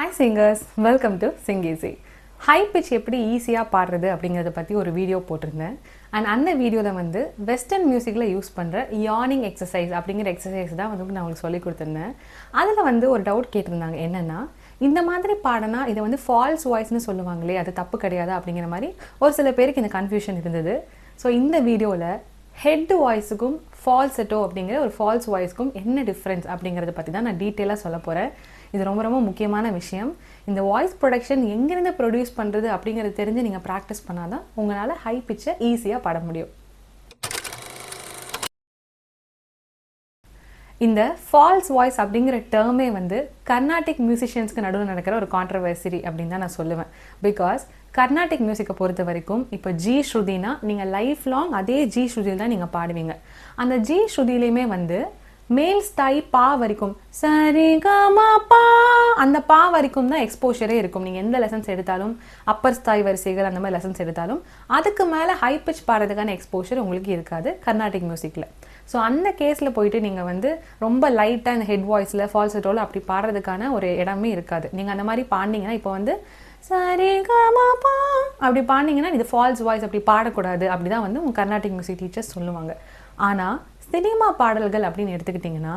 Hi singers, welcome to singeasy. High pitch எப்படி ஈஸியாக பாடுறது அப்படிங்கிறத பற்றி ஒரு வீடியோ போட்டிருந்தேன். அண்ட் அந்த வீடியோவில் வந்து வெஸ்டர்ன் மியூசிக்கில் யூஸ் பண்ணுற யார்னிங் எக்ஸசைஸ் அப்படிங்கிற எக்ஸசைஸ் தான் வந்து நான் உங்களுக்கு சொல்லி கொடுத்துருந்தேன். அதில் வந்து ஒரு டவுட் கேட்டிருந்தாங்க, என்னென்னா இந்த மாதிரி பாடினா இதை வந்து ஃபால்ஸ் வாய்ஸ்னு சொல்லுவாங்களே, அது தப்பு கிடையாது அப்படிங்கிற மாதிரி ஒரு சில பேருக்கு இந்த கன்ஃபியூஷன் இருந்தது. ஸோ இந்த வீடியோவில் ஹெட் வாய்ஸுக்கும் ஃபால்செட்டோ அப்படிங்கிற ஒரு ஃபால்ஸ் வாய்ஸ்க்கும் என்ன டிஃப்ரென்ஸ் அப்படிங்கிறத பற்றி தான் நான் டீட்டெயிலாக சொல்ல போகிறேன். இது ரொம்ப ரொம்ப முக்கியமான விஷயம். இந்த வாய்ஸ் ப்ரொடக்ஷன் எங்கேருந்து ப்ரொடியூஸ் பண்ணுறது அப்படிங்கிறது தெரிஞ்சு நீங்கள் ப்ராக்டிஸ் பண்ணால் தான் உங்களால் ஹை பிச்சை ஈஸியாக பாட முடியும். இந்த ஃபால்ஸ் வாய்ஸ் அப்படிங்கிற டேர்மே வந்து கர்நாடிக் மியூசிஷியன்ஸ்க்கு நடுவில் நடக்கிற ஒரு கான்ட்ரவர்சி அப்படின்னு தான் நான் சொல்லுவேன். பிகாஸ் கர்நாடிக் மியூசிக்கை பொறுத்த வரைக்கும் இப்போ ஜி ஸ்ருதினா நீங்கள் லைஃப் லாங் அதே ஜி ஸ்ருதியில் தான் நீங்கள் பாடுவீங்க. அந்த ஜி ஸ்ருதியிலையுமே வந்து மேல் ஸ்தாய் பா வரைக்கும் சரி கமா பா, அந்த பா வரைக்கும் தான் எக்ஸ்போஷரே இருக்கும். நீங்கள் எந்த லெசன்ஸ் எடுத்தாலும், அப்பர் ஸ்தாய் வரிசைகள் அந்த மாதிரி லெசன்ஸ் எடுத்தாலும் அதுக்கு மேலே ஹை பிச் பாடுறதுக்கான எக்ஸ்போஷர் உங்களுக்கு இருக்காது கர்நாடிக் மியூசிக்கில். ஸோ அந்த கேஸில் போயிட்டு நீங்கள் வந்து ரொம்ப லைட்டாக இந்த ஹெட் வாய்ஸில் ஃபால்செட்டோவில் அப்படி பாடுறதுக்கான ஒரு இடமே இருக்காது. நீங்கள் அந்த மாதிரி பாடினீங்கன்னா இப்போ வந்து சரி கமா பா அப்படி பாடினீங்கன்னா இது ஃபால்ஸ் வாய்ஸ், அப்படி பாடக்கூடாது அப்படி தான் வந்து உங்கள் கர்நாடிக் மியூசிக் டீச்சர்ஸ் சொல்லுவாங்க. ஆனால் சினிமா பாடல்கள் அப்படின்னு எடுத்துக்கிட்டிங்கன்னா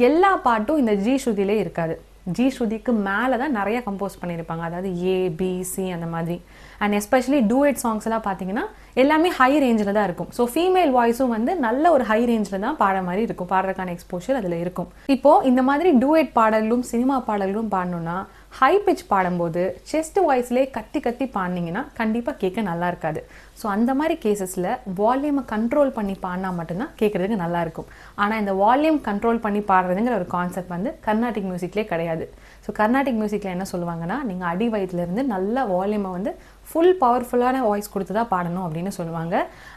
எல்லா பாட்டும் இந்த ஜி ஸ்ருதியிலே இருக்காது. ஜி ஸ்ருதிக்கு மேலே தான் நிறைய கம்போஸ் பண்ணியிருப்பாங்க, அதாவது ஏ பி சி அந்த மாதிரி. அண்ட் எஸ்பெஷலி டூயட் சாங்ஸ் எல்லாம் பார்த்தீங்கன்னா எல்லாமே ஹை ரேஞ்சில் தான் இருக்கும். ஸோ ஃபீமேல் வாய்ஸும் வந்து நல்ல ஒரு ஹை ரேஞ்சில் தான் பாட மாதிரி இருக்கும், பாடுறதுக்கான எக்ஸ்போஷர் அதில் இருக்கும். இப்போது இந்த மாதிரி டூயட் பாடல்களும் சினிமா பாடல்களும் பாடணுன்னா ஹை பிச் பாடும்போது செஸ்ட் வாய்ஸ்லேயே கத்தி கத்தி பாடினீங்கன்னா கண்டிப்பாக கேட்க நல்லா இருக்காது. ஸோ அந்த மாதிரி கேசஸில் வால்யூமை கண்ட்ரோல் பண்ணி பாடினா மட்டும்தான் கேட்குறதுக்கு நல்லாயிருக்கும். ஆனால் இந்த வால்யூம் கண்ட்ரோல் பண்ணி பாடுறதுங்கிற ஒரு கான்செப்ட் வந்து கர்நாடிக் மியூசிக்லேயே கிடையாது. ஸோ கர்நாடிக் மியூசிக்கில் என்ன சொல்லுவாங்கன்னா, நீங்கள் அடி வயிற்றுலேருந்து நல்ல வால்யூமை வந்து ஃபுல் பவர்ஃபுல்லான வாய்ஸ் கொடுத்து தான் பாடணும் அப்படின்னு சொல்லுவாங்க.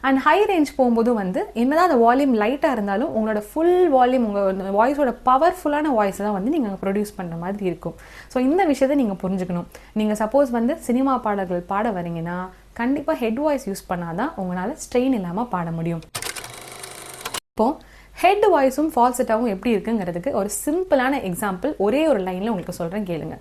அண்ட் ஹை ரேஞ்ச் போகும்போது வந்து என்னதான் அந்த வால்யூம் லைட்டாக இருந்தாலும் உங்களோட ஃபுல் வால்யூம், உங்கள் வாய்ஸோட பவர்ஃபுல்லான வாய்ஸ் தான் வந்து நீங்கள் ப்ரொடியூஸ் பண்ணுற மாதிரி இருக்கும். ஸோ இந்த விஷயத்தை நீங்கள் புரிஞ்சுக்கணும். நீங்கள் சப்போஸ் வந்து சினிமா பாடல்கள் பாட வரீங்கன்னா கண்டிப்பாக ஹெட் வாய்ஸ் யூஸ் பண்ணாதான் உங்களால் ஸ்ட்ரெயின் இல்லாமல் பாட முடியும். இப்போது ஹெட் வாய்ஸும் ஃபால்செட்டாவும் எப்படி இருக்குங்கிறதுக்கு ஒரு சிம்பிளான எக்ஸாம்பிள் ஒரே ஒரு லைனில் உங்களுக்கு சொல்கிறேன், கேளுங்க.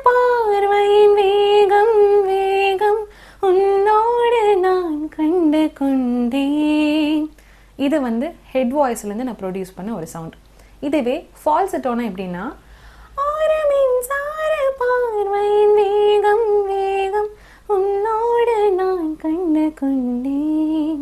பார்வையின் வேகம் வேகம் உன்னோடு நான் கண்டு கொண்டேன். இது வந்து ஹெட் வாய்ஸ்லேருந்து நான் ப்ரொடியூஸ் பண்ண ஒரு சவுண்ட். இதுவே ஃபால்செட்டோனா எப்படின்னா, பார்வையின் வேகம் வேகம் உன்னோடு நான் கண்டு கொண்டேன்.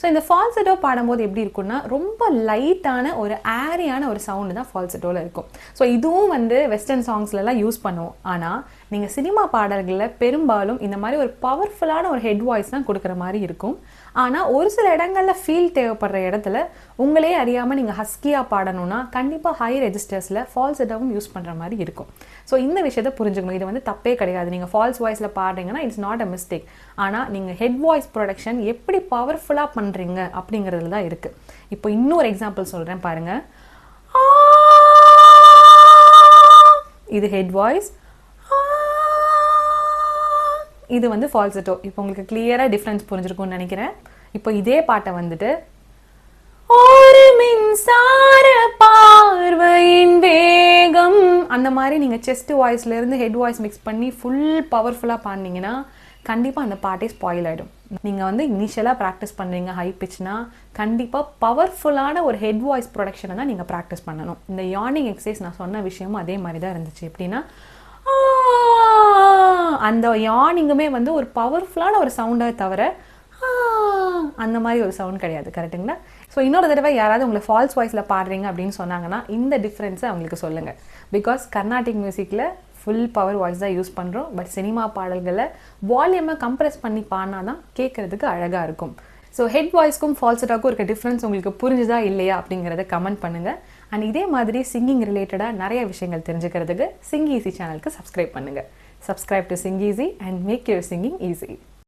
ஸோ இந்த ஃபால்செட்டோ பாடும்போது எப்படி இருக்குன்னா ரொம்ப லைட்டான ஒரு ஏரியான ஒரு சவுண்டு தான் ஃபால்செட்டோவில் இருக்கும். ஸோ இதுவும் வந்து வெஸ்டர்ன் சாங்ஸ்லலாம் யூஸ் பண்ணுவோம். ஆனால் நீங்கள் சினிமா பாடல்களில் பெரும்பாலும் இந்த மாதிரி ஒரு பவர்ஃபுல்லான ஒரு ஹெட் வாய்ஸ் தான் கொடுக்குற மாதிரி இருக்கும். ஆனால் ஒரு சில இடங்களில் ஃபீல் தேவைப்படுற இடத்துல உங்களே அறியாமல் நீங்கள் ஹஸ்கியாக பாடணும்னா கண்டிப்பாக ஹை ரெஜிஸ்டர்ஸில் ஃபால்செட்டோவும் யூஸ் பண்ணுற மாதிரி இருக்கும். ஸோ இந்த விஷயத்தை புரிஞ்சுக்கணும். இது வந்து தப்பே கிடையாது. நீங்கள் ஃபால்ஸ் வாய்ஸில் பாடுறீங்கன்னா இட்ஸ் நாட் அ மிஸ்டேக். ஆனால் நீங்கள் ஹெட் வாய்ஸ் ப்ரொடக்ஷன் எப்படி பவர்ஃபுல்லாக பண்ணுறீங்க அப்படிங்கிறதுல தான் இருக்குது. இப்போ இன்னொரு எக்ஸாம்பிள் சொல்கிறேன் பாருங்கள். இது ஹெட் வாய்ஸ், இது வந்து ஃபால்செட்டோ. இப்போ உங்களுக்கு கிளியராக டிஃப்ரென்ஸ் புரிஞ்சிருக்கும்னு நினைக்கிறேன். இப்போ இதே பாட்டை வந்துட்டு ஒரு மின்சார பார்வையின் வேகம் அந்த மாதிரி நீங்கள் செஸ்ட் வாய்ஸ்லேருந்து ஹெட் வாய்ஸ் மிக்ஸ் பண்ணி ஃபுல் பவர்ஃபுல்லாக பாடினீங்கன்னா கண்டிப்பாக அந்த பாட்டே ஸ்பாயில் ஆகிடும். நீங்கள் வந்து இனிஷியலாக ப்ராக்டிஸ் பண்ணுறீங்க ஹை பிச்னா கண்டிப்பாக பவர்ஃபுல்லான ஒரு ஹெட் வாய்ஸ் ப்ரொடக்ஷனை தான் நீங்கள் ப்ராக்டிஸ் பண்ணணும். இந்த யார்னிங் எக்ஸசைஸ் நான் சொன்ன விஷயமும் அதே மாதிரி தான் இருந்துச்சு. எப்படின்னா அந்த யார்னிங்குமே வந்து ஒரு பவர்ஃபுல்லான ஒரு சவுண்டை தவிர அந்த மாதிரி ஒரு சவுண்ட் கிடையாது. கரெக்டுங்களா? ஸோ இன்னொரு தடவை யாராவது உங்களை ஃபால்ஸ் வாய்ஸில் பாடுறீங்க அப்படின்னு சொன்னாங்கன்னா இந்த டிஃப்ரென்ஸை அவங்களுக்கு சொல்லுங்கள். பிகாஸ் கர்நாடிக் மியூசிக்கில் ஃபுல் பவர் வாய்ஸ் தான் யூஸ் பண்ணுறோம். பட் சினிமா பாடல்களை வால்யூமை கம்ப்ரெஸ் பண்ணி பாடினா தான் கேட்குறதுக்கு அழகாக இருக்கும். ஸோ ஹெட் வாய்ஸ்க்கும் ஃபால்செட்டாக்கும் இருக்க டிஃப்ரென்ஸ் உங்களுக்கு புரிஞ்சுதா இல்லையா அப்படிங்கிறத கமெண்ட் பண்ணுங்கள். அண்ட் இதே மாதிரி சிங்கிங் ரிலேட்டடாக நிறைய விஷயங்கள் தெரிஞ்சுக்கிறதுக்கு சிங்கீஸி சேனலுக்கு சப்ஸ்கிரைப் பண்ணுங்கள். Subscribe to Singeasy and make your singing easy.